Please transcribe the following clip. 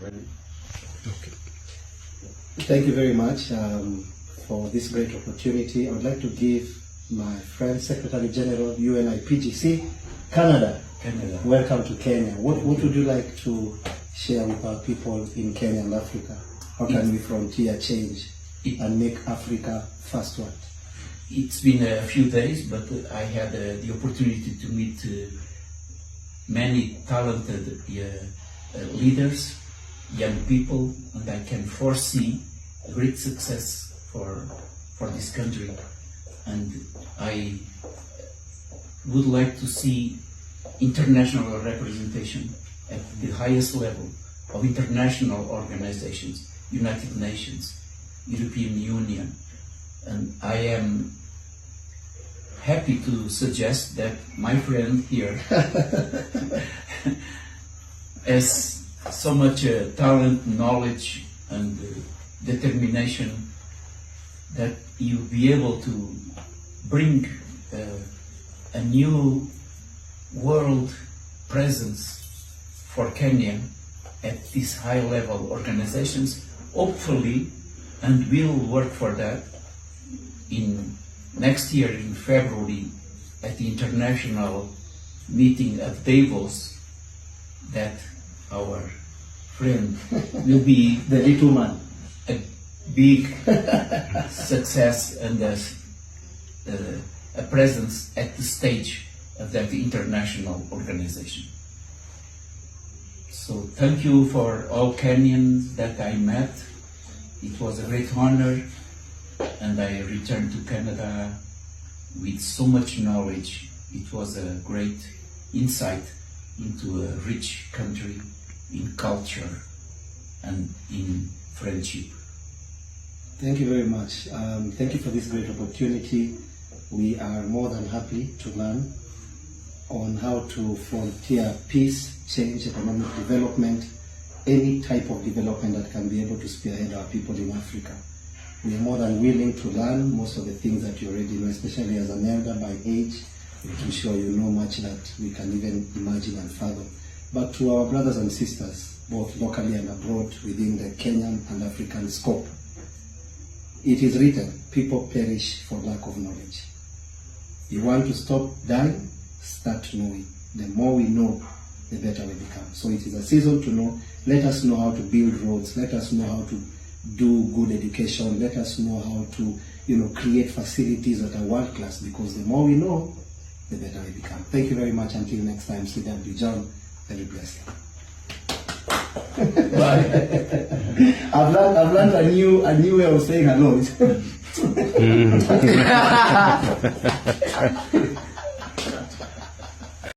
Okay. Thank you very much for this great opportunity. I would like to give my friend, Secretary General, UNIPGC, Canada. Welcome to Kenya. What would you like to share with our people in Kenya and Africa? How can we frontier change and make Africa fast one? It's been a few days, but I had the opportunity to meet many talented leaders, young people, and I can foresee a great success for this country. And I would like to see international representation at the highest level of international organizations, United Nations, European Union. And I am happy to suggest that my friend here has so much talent, knowledge, and determination that you'll be able to bring a new world presence for Kenya at these high-level organizations, hopefully, and we'll work for that in next year in February at the international meeting at Davos, that our friend will be The little man. a big success and a presence at the stage of that international organization. So thank you for all Kenyans that I met. It was a great honor, and I returned to Canada with so much knowledge. It was a great insight into a rich country in culture and in friendship. Thank you very much. Thank you for this great opportunity. We are more than happy to learn on how to frontier peace, change, economic development, any type of development that can be able to spearhead our people in Africa. We are more than willing to learn most of the things that you already know, especially as an elder by age. I'm sure you know much that we can even imagine and fathom. But to our brothers and sisters, both locally and abroad, within the Kenyan and African scope, it is written, people perish for lack of knowledge. You want to stop dying? Start knowing. The more we know, the better we become. So it is a season to know. Let us know how to build roads. Let us know how to do good education. Let us know how to, create facilities that are world class, because the more we know, the better we become. Thank you very much. Until next time, CW John, very blessed. I've learned a new way of saying hello.